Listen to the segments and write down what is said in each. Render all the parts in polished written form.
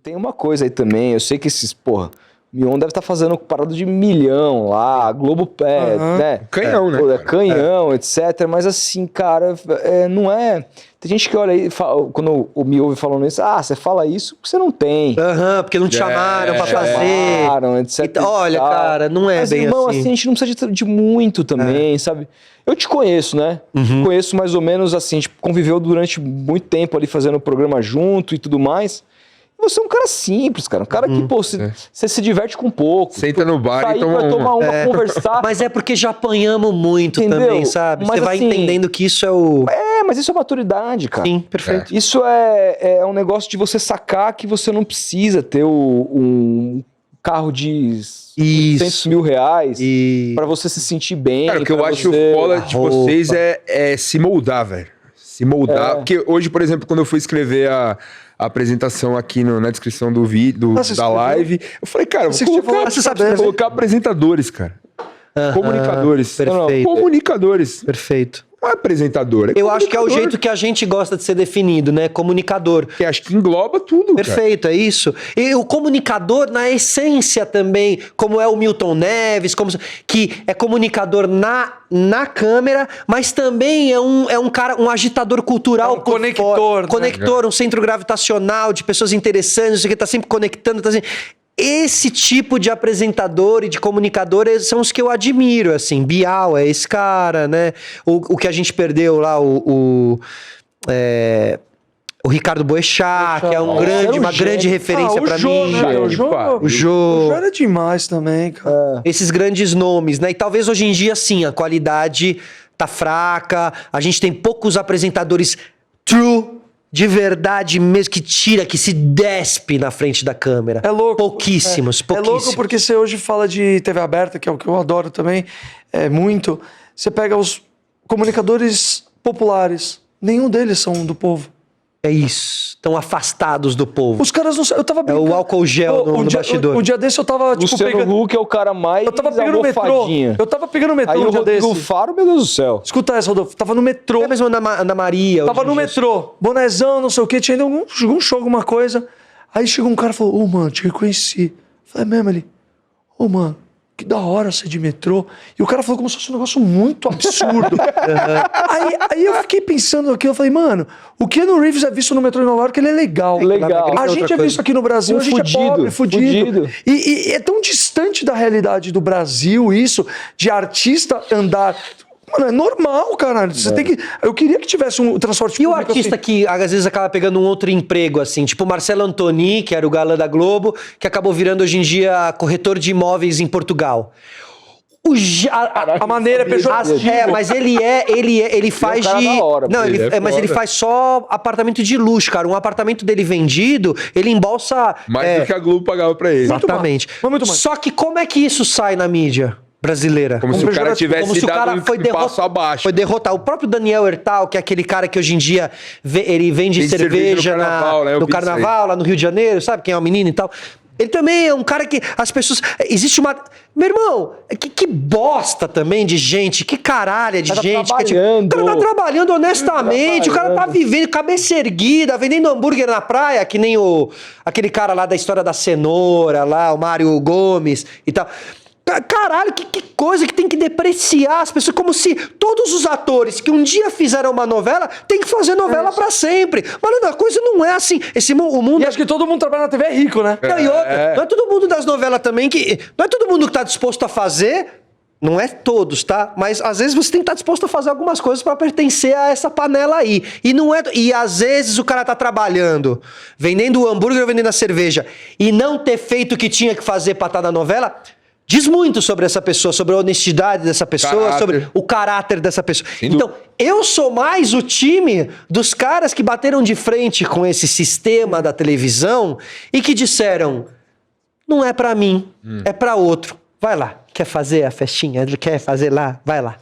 tem uma coisa aí também, eu sei que esses, porra, Mion deve estar fazendo parada de 1 milhão lá, Globo Pé, né? Canhão, né? Pô, canhão, etc. Mas assim, cara, não é... Tem gente que olha aí, quando me ouve falando isso, você fala isso porque você não tem. Porque não te chamaram pra fazer. Chamaram, etc. Então, olha, cara, não é mas, bem irmão, assim. A gente não precisa de muito também, sabe? Eu te conheço, né? Te conheço mais ou menos assim, a gente conviveu durante muito tempo ali fazendo o programa junto e tudo mais. Você é um cara simples, cara. Um cara que, pô, você se diverte com pouco. Senta no bar e toma pra tomar uma, conversar. Mas é porque já apanhamos muito também, sabe? Mas, você vai assim, entendendo que isso é o... mas isso é maturidade, cara. Sim, perfeito. Isso é um negócio de você sacar que você não precisa ter um carro de 100 mil reais pra você se sentir bem. Cara, o que eu acho foda de vocês é se moldar, velho. Se moldar. Porque hoje, por exemplo, quando eu fui escrever a apresentação aqui na descrição do vídeo, da live, eu falei, cara, vou colocar apresentadores, cara. Comunicadores. Perfeito. Comunicadores. Perfeito. Não é apresentador, Eu acho que é o jeito que a gente gosta de ser definido, né? Comunicador. Que acho que engloba tudo, Perfeito, é isso. E o comunicador na essência também, como é o Milton Neves, que é comunicador na câmera, mas também é um cara, um agitador cultural. Conector. Conector, um centro gravitacional de pessoas interessantes, que tá sempre conectando, tá assim... Esse tipo de apresentador e de comunicador são os que eu admiro, assim. Bial é esse cara, né? O que a gente perdeu lá, o Ricardo Boechat, que é uma grande referência pra mim. Né? O Jô era demais também, cara. Esses grandes nomes, né? E talvez hoje em dia, sim, a qualidade tá fraca, a gente tem poucos apresentadores true, de verdade mesmo, que se despe na frente da câmera. É louco. Pouquíssimos. É louco porque você hoje fala de TV aberta, que é o que eu adoro também, muito. Você pega os comunicadores populares, nenhum deles são do povo. É isso. Estão afastados do povo. Os caras não... Eu tava brincando. É o álcool gel no bastidor. Um dia desse eu tava, tipo, Luciano Huck é o cara mais eu tava pegando o metrô. Eu tava pegando o metrô aí um dia desse. O Faro, meu Deus do céu. Escuta essa, Rodolfo. Tava no metrô. É mesmo Ana Maria. Tava no metrô. Bonezão, não sei o quê. Tinha ido algum show, alguma coisa. Aí chegou um cara e falou, mano, te reconheci. Eu falei, mesmo ali. Mano, que da hora ser de metrô. E o cara falou como se fosse um negócio muito absurdo. Aí eu fiquei pensando aqui, eu falei, mano, o Keanu Reeves é visto no metrô em Nova York, ele é legal. A gente é visto aqui no Brasil, a gente é pobre, fudido. E é tão distante da realidade do Brasil isso, de artista andar... Mano, é normal, caralho. Você tem que... Eu queria que tivesse um transporte público. E o artista assim, que às vezes acaba pegando um outro emprego, assim, tipo o Marcelo Antoni, que era o galã da Globo, que acabou virando hoje em dia corretor de imóveis em Portugal. A maneira é pejorativa. Mas ele faz de... hora, não, mas ele faz só apartamento de luxo, cara. Um apartamento dele vendido, ele embolsa... Mais do que a Globo pagava pra ele. Exatamente. Muito mais. Só que como é que isso sai na mídia brasileira? Como se o cara tivesse dado um passo abaixo. Foi derrotar. O próprio Daniel Hertal, que é aquele cara que hoje em dia ele vende cerveja no carnaval, né? no carnaval, lá no Rio de Janeiro, sabe? Quem é o menino e tal. Ele também é um cara que as pessoas... Existe uma... Meu irmão, que bosta também de gente, que caralho de gente. O cara tá trabalhando honestamente, o cara tá vivendo cabeça erguida, vendendo hambúrguer na praia, que nem aquele cara lá da história da cenoura, lá, o Mário Gomes e tal. Caralho, que coisa que tem que depreciar as pessoas, como se todos os atores que um dia fizeram uma novela tem que fazer novela pra sempre. Mas a coisa não é assim. O mundo... E acho que todo mundo trabalha na TV é rico, né? Não, e outra, não é todo mundo das novelas também que... Não é todo mundo que tá disposto a fazer... Não é todos, tá? Mas às vezes você tem que estar disposto a fazer algumas coisas pra pertencer a essa panela aí. E às vezes o cara tá trabalhando, vendendo o hambúrguer ou vendendo a cerveja, e não ter feito o que tinha que fazer pra estar na novela... Diz muito sobre essa pessoa, sobre a honestidade dessa pessoa, sobre o caráter dessa pessoa. Então, eu sou mais o time dos caras que bateram de frente com esse sistema da televisão e que disseram, não é pra mim, é pra outro. Vai lá, quer fazer a festinha, quer fazer lá, vai lá.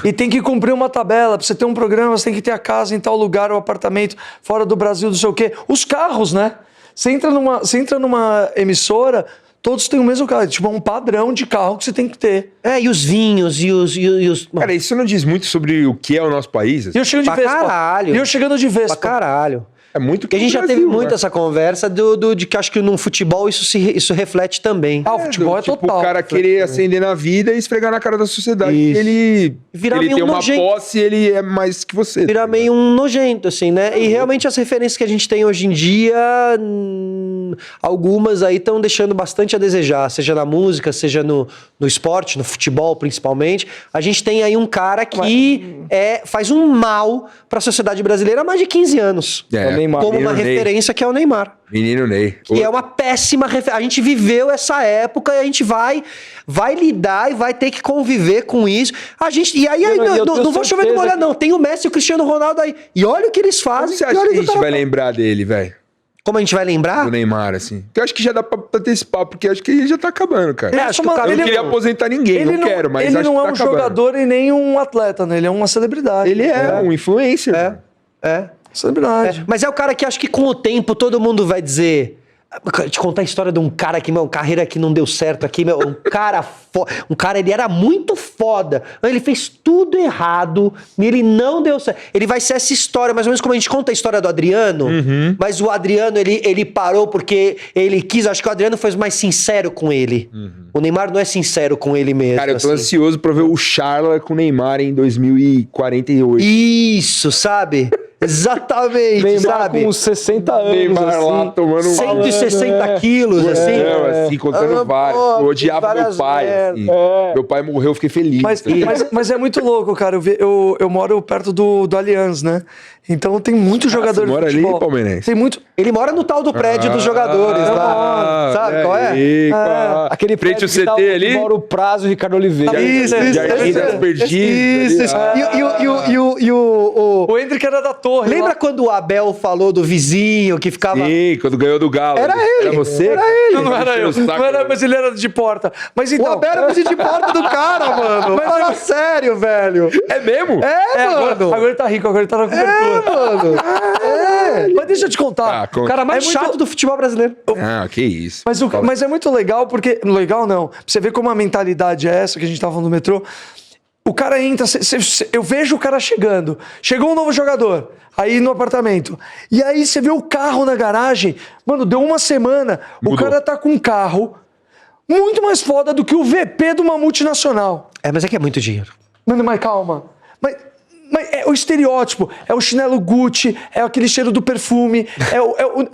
E tem que cumprir uma tabela, pra você ter um programa, você tem que ter a casa em tal lugar, o apartamento fora do Brasil, não sei o quê. Os carros, né? Você entra numa emissora... Todos têm o mesmo carro, tipo, é um padrão de carro que você tem que ter. E os vinhos, e os... Cara, isso não diz muito sobre o que é o nosso país? E eu chegando de Vespa. Caralho. E eu chegando de Vespa. Pra caralho. É muito Porque a gente já Brasil, teve muito né? essa conversa de que acho que no futebol isso reflete também. Ah, o futebol é Tipo, total. o cara querer ascender na vida e esfregar na cara da sociedade Isso. que ele, Virar ele meio tem uma nojento. posse e ele é mais que você. Virar meio um nojento, assim, né? E realmente as referências que a gente tem hoje em dia, algumas aí estão deixando bastante a desejar, seja na música, seja no esporte, no futebol principalmente. A gente tem aí um cara que faz um mal para a sociedade brasileira há mais de 15 anos. É o Neymar. Como uma Menino Ney. referência que é o Neymar. Menino Ney. Que é uma péssima referência. A gente viveu essa época e a gente vai lidar e vai ter que conviver com isso. E aí não vou chover no molhado, não. Tem o Messi e o Cristiano Ronaldo aí. E olha o que eles Como fazem. você e acha olha que a o que gente o vai cara- lembrar dele, velho? Como a gente vai lembrar? Do Neymar, assim. Eu acho que já dá pra ter esse papo, porque acho que ele já tá acabando, cara. Acho que o cara- Eu não ele queria não- aposentar ninguém, não quero, mas ele acho não que é tá um acabando. jogador e nem um atleta, né? Ele é uma celebridade. Ele é um influencer. É. Celebridade. Mas é o cara que acho que com o tempo todo mundo vai dizer. Te contar a história de um cara que, meu, carreira que não deu certo aqui, meu, um cara, ele era muito foda, ele fez tudo errado, e ele não deu certo. Ele vai ser essa história, mais ou menos como a gente conta a história do Adriano, mas o Adriano, ele parou porque ele quis, acho que o Adriano foi mais sincero com ele. O Neymar não é sincero com ele mesmo. Cara, eu tô assim. ansioso pra ver o Charla com o Neymar em 2048. Isso, sabe? Exatamente, Neymar sabe? com 60 anos, Neymar assim. lá tomando um 160 quilos, assim. assim, contando vários. Eu odiava meu pai. Assim. Meu pai morreu, eu fiquei feliz. Mas é muito louco, cara. Eu moro perto do Allianz, né? Então tem muito jogador você mora de futebol. ali, palmeirense? Tem muito. Ele mora no tal do prédio dos jogadores, lá. Sabe qual é? Aquele frente ao prédio que tá CT ali? Mauro Prazo e Ricardo Oliveira. Jardim das Perdidas. Isso. E o... O Hendrick era da torre. Lembra lá. quando o Abel falou do vizinho que ficava... Sim, quando ganhou do Galo. Era ele. Era você? Era ele. Não era eu. Não era, mas ele era de porta. Mas O então. Abel era vizinho de porta do cara, mano. Mas fala sério, velho. É mesmo? Agora ele tá rico, agora ele tá na cobertura. Mano. Mas deixa eu te contar. Tá, conta. O cara mais É muito- chato do futebol brasileiro. Ah, que isso. Mas é muito legal, porque. Legal não. Pra você ver como a mentalidade é essa que a gente tava falando no metrô. O cara entra, eu vejo o cara chegando. Chegou um novo jogador, aí no apartamento. E aí você vê o carro na garagem. Mano, deu uma semana. Mudou. O cara tá com um carro muito mais foda do que o VP de uma multinacional. Mas é que é muito dinheiro. Mano, mas calma. Mas é o estereótipo. É o chinelo Gucci, é aquele cheiro do perfume,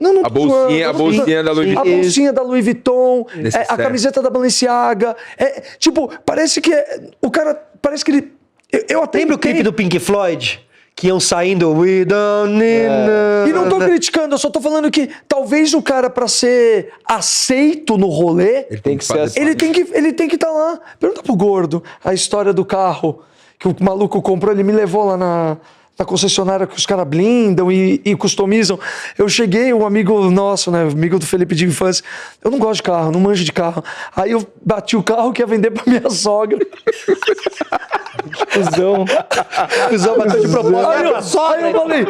não A tô bolsinha, zoando, a bolsinha da Louis a Vuitton. bolsinha da Louis Vuitton, a Necessário. camiseta da Balenciaga. Tipo, parece que o cara, parece que ele... Eu até Lembra o clipe do Pink Floyd? Que iam saindo... We don't need... E não tô criticando, eu só tô falando que talvez o cara, pra ser aceito no rolê, Ele tem que ser assim. ele tem que estar lá. Pergunta pro Gordo a história do carro que o maluco comprou, ele me levou lá na concessionária que os caras blindam e customizam. Eu cheguei, um amigo nosso, né, amigo do Felipe de infância, eu não gosto de carro, não manjo de carro. Aí eu bati o carro que ia vender pra minha sogra. Cusão bateu de propósito. Aí eu falei,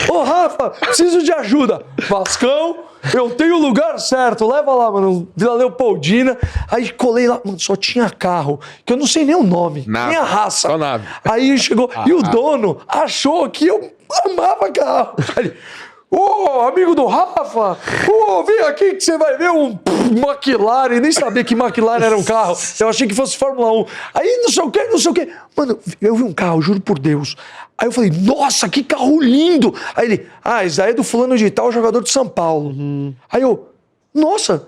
ô Rafa, preciso de ajuda. Vascão, eu tenho o lugar certo, leva lá, mano, Vila Leopoldina. Aí colei lá, mano, só tinha carro, que eu não sei nem o nome, Nave. nem a raça. Só nave. Aí chegou, e o dono achou que eu amava carro. Aí ele, ô, amigo do Rafa, vem aqui que você vai ver um McLaren, nem sabia que McLaren era um carro, eu achei que fosse Fórmula 1. Aí não sei o que. Mano, eu vi um carro, juro por Deus. Aí eu falei, nossa, que carro lindo. Aí ele, esse daí é do fulano de tal, jogador de São Paulo. Aí eu, nossa,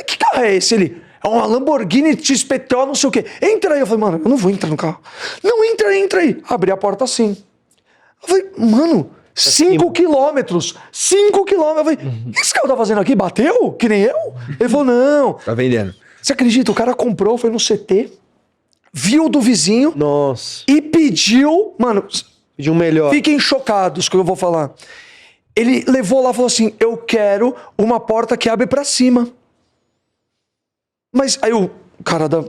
que carro é esse? Ele, é uma Lamborghini XPTO, não sei o que. Entra aí. Eu falei, mano, eu não vou entrar no carro. Não, entra aí. Abri a porta assim. Eu falei, mano... 5 quilômetros. 5 quilômetros. Eu falei, o que esse carro tá fazendo aqui? Bateu? Que nem eu? Ele falou, não. Tá vendendo. Você acredita? O cara comprou, foi no CT, viu do vizinho Nossa. e pediu... Mano, De um melhor. fiquem chocados com o que eu vou falar. Ele levou lá e falou assim, eu quero uma porta que abre pra cima. Mas aí o cara da...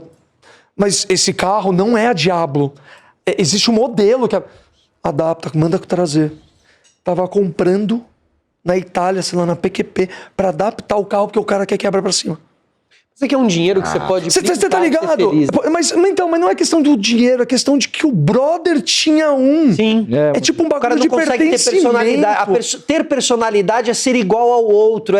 Mas esse carro não é a Diablo. Existe um modelo que adapta, manda trazer. Tava comprando na Itália, sei lá, na PQP, pra adaptar o carro porque o cara quer que abra pra cima. Você quer um dinheiro que você pode... Você tá ligado? Mas não é questão do dinheiro, é questão de que o brother tinha um. Sim. É tipo um bagulho de consegue ter personalidade. Ter personalidade é ser igual ao outro.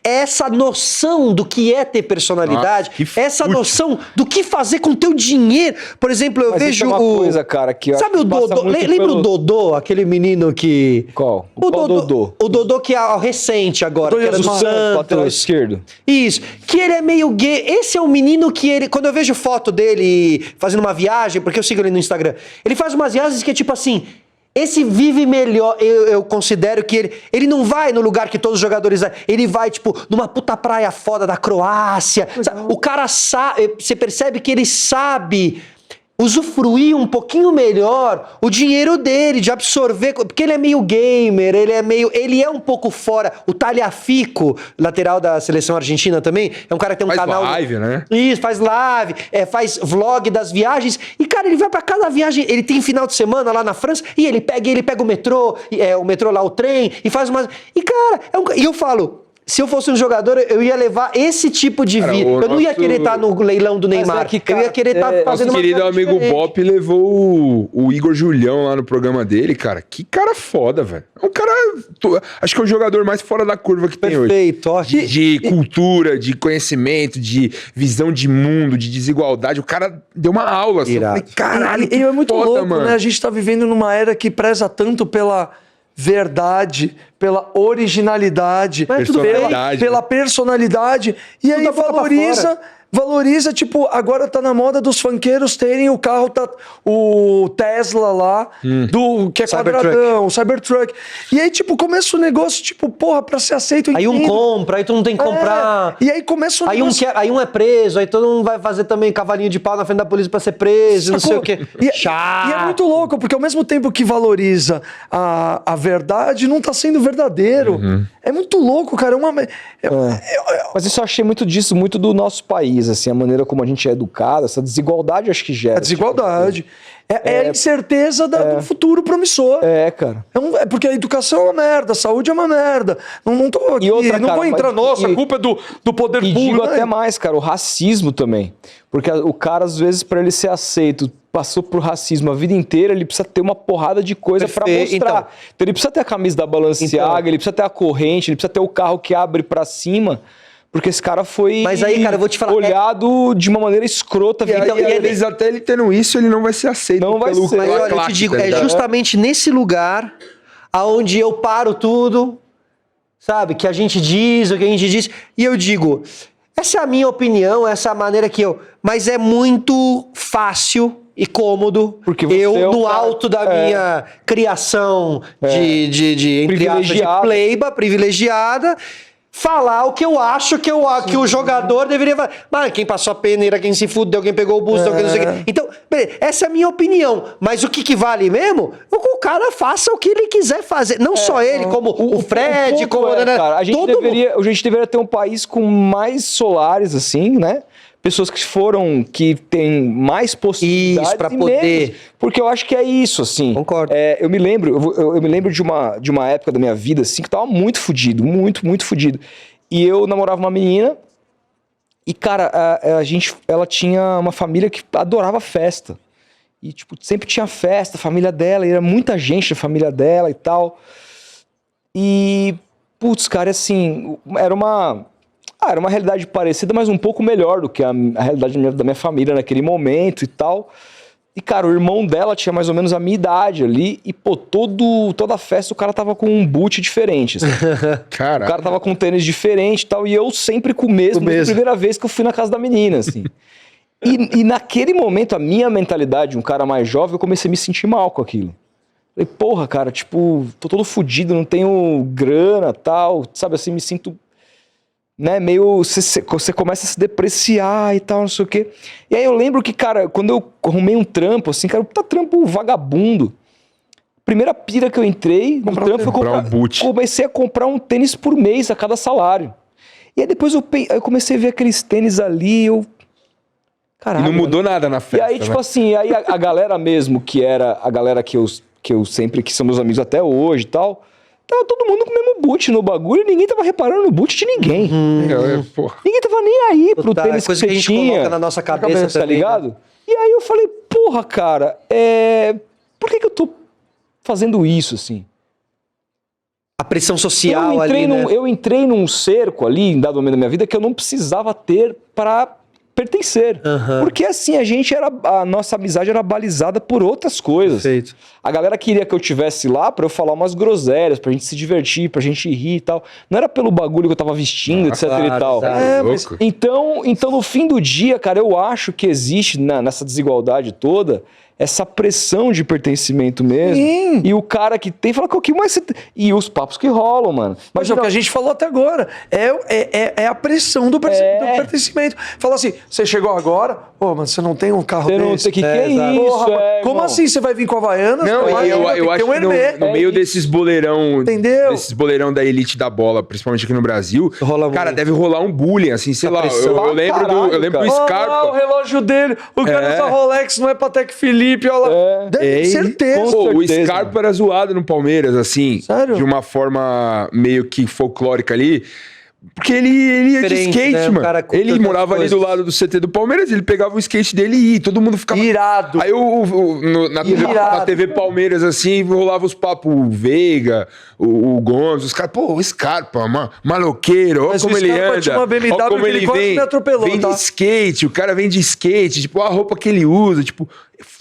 Essa noção do que é ter personalidade, essa noção do que fazer com o teu dinheiro. Por exemplo, eu vejo coisa, cara, que sabe o Dodô? Lembra o Dodô, aquele menino que... Qual? O Dodô. O Dodô que é recente agora, que era do Santos. Lateral esquerdo. Isso. Que ele é meio gay. Esse é um menino que ele... Quando eu vejo foto dele fazendo uma viagem, porque eu sigo ele no Instagram, ele faz umas viagens que é tipo assim... Esse vive melhor, eu considero que ele não vai no lugar que todos os jogadores vai. Ele vai, tipo, numa puta praia foda da Croácia. O cara sabe... Você percebe que ele sabe... usufruir um pouquinho melhor o dinheiro dele, de absorver, porque ele é meio gamer, ele é um pouco fora. O Tagliafico, lateral da seleção argentina também, é um cara que tem um canal... Faz live, né? Isso, faz live, faz vlog das viagens, e cara, ele vai pra cada viagem, ele tem final de semana lá na França, e ele pega o metrô lá, o trem, e faz umas... E cara, e eu falo... Se eu fosse um jogador, eu ia levar esse tipo de vida. Eu não ia querer estar no leilão do Neymar. Eu ia querer estar fazendo uma coisa. Nosso querido amigo Bop levou o Igor Julião lá no programa dele, cara. Que cara foda, velho. É um cara... Acho que é o jogador mais fora da curva que tem hoje. Perfeito, ótimo. De cultura, de conhecimento, de visão de mundo, de desigualdade. O cara deu uma aula. Assim. Eu falei, caralho, e é muito foda, louco, mano. né? A gente tá vivendo numa era que preza tanto pela... verdade, pela originalidade, pela personalidade, e aí valoriza, tipo, agora tá na moda dos funkeiros terem o carro, o Tesla lá, que é quadradão, o Cybertruck. E aí, tipo, começa o negócio, tipo, porra, pra ser aceito... Aí um compra, aí todo mundo tem que comprar. E aí começa o negócio... Aí um é preso, aí todo mundo vai fazer também cavalinho de pau na frente da polícia pra ser preso, não sei o quê. E é muito louco, porque ao mesmo tempo que valoriza a verdade, não tá sendo verdadeiro. É muito louco, cara. Mas isso eu achei muito do nosso país, assim, a maneira como a gente é educado, essa desigualdade acho que gera. A desigualdade. Tipo, a incerteza do futuro promissor. Cara. Porque a educação é uma merda, a saúde é uma merda. Não tô aqui, não vou entrar, a culpa é do poder público. E digo até mais, cara, o racismo também. Porque o cara, às vezes, pra ele ser aceito, passou por racismo a vida inteira, ele precisa ter uma porrada de coisa pra mostrar. Então ele precisa ter a camisa da Balenciaga, ele precisa ter a corrente, ele precisa ter o carro que abre pra cima. Porque esse cara foi cara, eu vou te falar, olhado de uma maneira escrota. Até ele tendo isso, ele não vai ser aceito. Não vai ser. Mas olha, eu te digo, é justamente nesse lugar aonde eu paro tudo, sabe? Que a gente diz, o que a gente diz. E eu digo, essa é a minha opinião, essa é a maneira que eu... Mas é muito fácil e cômodo, porque eu, no alto da minha criação entre aspas, de pleiba, privilegiada... falar o que eu acho que o jogador deveria fazer. Mas quem passou a peneira, quem se fudeu, quem pegou o busto, quem não sei o quê. Então, essa é a minha opinião. Mas o que vale mesmo? O cara faça o que ele quiser fazer. Não só ele, como o Fred, como... cara, a gente deveria ter um país com mais solares, assim, né? Pessoas que têm mais possibilidades pra poder... menos, porque eu acho que é isso, assim. Concordo. Eu me lembro de uma época da minha vida, assim, que eu tava muito fudido, muito fudido. E eu namorava uma menina e, cara, ela tinha uma família que adorava festa. E, tipo, sempre tinha festa, a família dela, e era muita gente da família dela e tal. E, putz, cara, assim, era uma realidade parecida, mas um pouco melhor do que a realidade da minha família naquele momento e tal. E, cara, o irmão dela tinha mais ou menos a minha idade ali. E, pô, toda a festa o cara tava com um boot diferente. Assim. Cara. O cara tava com um tênis diferente e tal. E eu sempre com o mesmo. Foi a primeira vez que eu fui na casa da menina, assim. E naquele momento, a minha mentalidade, um cara mais jovem, eu comecei a me sentir mal com aquilo. Falei, porra, cara, tipo, tô todo fudido, não tenho grana e tal. Sabe, assim, me sinto... né, meio, você começa a se depreciar e tal, não sei o quê. E aí eu lembro que, cara, quando eu arrumei um trampo, assim, cara, puta trampo vagabundo. Primeira pira que eu entrei no trampo foi comecei a comprar um tênis por mês a cada salário. E aí depois eu comecei a ver aqueles tênis ali, caralho. E não mudou nada na festa, E aí, tipo assim, aí a galera mesmo, que era a galera que eu sempre, que são meus amigos até hoje e tal... tava todo mundo com o mesmo boot no bagulho e ninguém tava reparando no boot de ninguém. Porra. Ninguém tava nem aí pro Puta, tênis coisa que que a você gente tinha. coloca na nossa cabeça tá também, ligado? E aí eu falei, porra, cara, por que eu tô fazendo isso, assim? A pressão social ali, né? Eu entrei num cerco ali, em dado momento da minha vida, que eu não precisava ter pra pertencer. Porque assim, a nossa amizade era balizada por outras coisas. Perfeito. A galera queria que eu tivesse lá pra eu falar umas groselhas, pra gente se divertir, pra gente rir e tal. Não era pelo bagulho que eu tava vestindo, etc e tal. exato. Mas... Então, no fim do dia, cara, eu acho que existe nessa desigualdade toda essa pressão de pertencimimento mesmo. Sim. E o cara que tem fala, o que mais você tem? E os papos que rolam, mano. Mas é o que a gente falou até agora. É a pressão do pertencimento. Fala assim, você chegou agora, mas você não tem um carro Você não desse. tem que é exato. isso, Porra, como como assim você vai vir com a Havaianas? Não, eu acho que no meio desses boleirão, Entendeu? desses boleirão da elite da bola, principalmente aqui no Brasil, Rola cara, muito. deve rolar um bullying, assim, sei lá. pressão. Eu lembro Caralho, do cara. Scarpa. Olha lá o relógio dele. O cara usa Rolex, não é Patek Philippe. Olha lá. É, Certeza. Pô, o certeza, Scarpa era zoado no Palmeiras, assim, Sério? de uma forma meio que folclórica ali. Porque ele ia de Diferente, skate, né? O mano. cara com Ele tantas morava ali coisas. do lado do CT do Palmeiras, ele pegava o skate dele e ia, todo mundo ficava... Irado. Aí na TV Palmeiras, assim, rolava os papos, o Veiga, o Gonzo, os caras, pô, o Scarpa, maloqueiro, olha Mas como o ele Scarpa anda. tinha uma BMW Olha como que ele ele quase vem, me atropelou, vem tá? de skate, o cara vem de skate, tipo, a roupa que ele usa, tipo,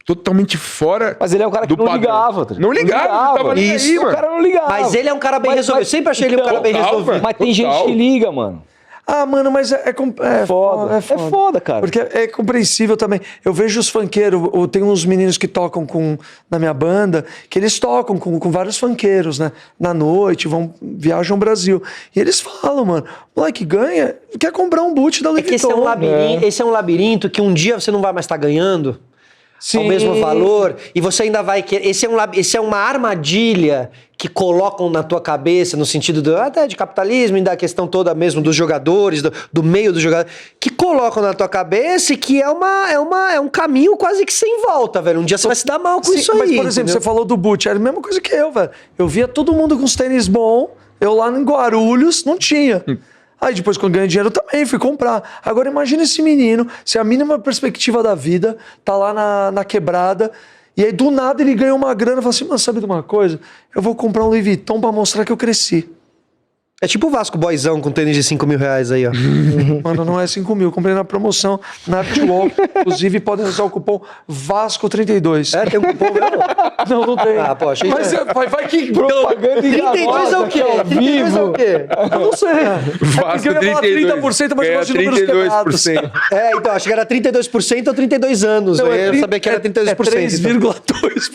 totalmente fora. Mas ele é um cara que do não padrão. ligava. Tá? Não ligava, não tava nem aí, Isso, o mano. cara não ligava. Mas ele é um cara bem Mas- resolvido. Eu mas- sempre achei ele um cara bem total, resolvido. mano. Mas tem Total. gente que liga, mano. Ah, mano, mas é foda. É É foda, cara. Porque é compreensível também. Eu vejo os funkeiros, tem uns meninos que tocam na minha banda, que eles tocam com vários funkeiros, né? Na noite, viajam o Brasil. E eles falam, mano, o moleque ganha, quer comprar um boot da Louis É que Vuitton. esse é um labirinto que um dia você não vai mais estar ganhando ao mesmo valor e você ainda vai querer. Esse é uma armadilha que colocam na tua cabeça no sentido até de capitalismo e da questão toda mesmo dos jogadores, do meio dos jogadores, que colocam na tua cabeça e que é um caminho quase que sem volta, velho. Um dia você vai se dar mal com Sim, isso aí. mas, por exemplo, entendeu? você falou do boot, era a mesma coisa que eu, velho. Eu via todo mundo com os tênis bons, eu lá em Guarulhos não tinha. Aí depois, quando ganhei dinheiro, também fui comprar. Agora imagina esse menino, se a mínima perspectiva da vida tá lá na quebrada, e aí do nada ele ganha uma grana e fala assim, mano, sabe de uma coisa? Eu vou comprar um Louis Vuitton pra mostrar que eu cresci. É tipo o Vasco Boyzão com tênis de 5 mil reais aí, ó. Mano, não é 5 mil, comprei na promoção, na Artwall. Inclusive, podem usar o cupom VASCO32. É, tem um cupom mesmo? Não tem. Ah, pô, achei que Mas vai que... Propaganda 32 é o quê? 32 é o quê? Eu não sei. É porque eu ia falar 30%, mas eu gosto de números quebrados. 32%. É, então, acho que era 32% ou 32 anos. Não, Eu sabia que era 32%. É 3,2%.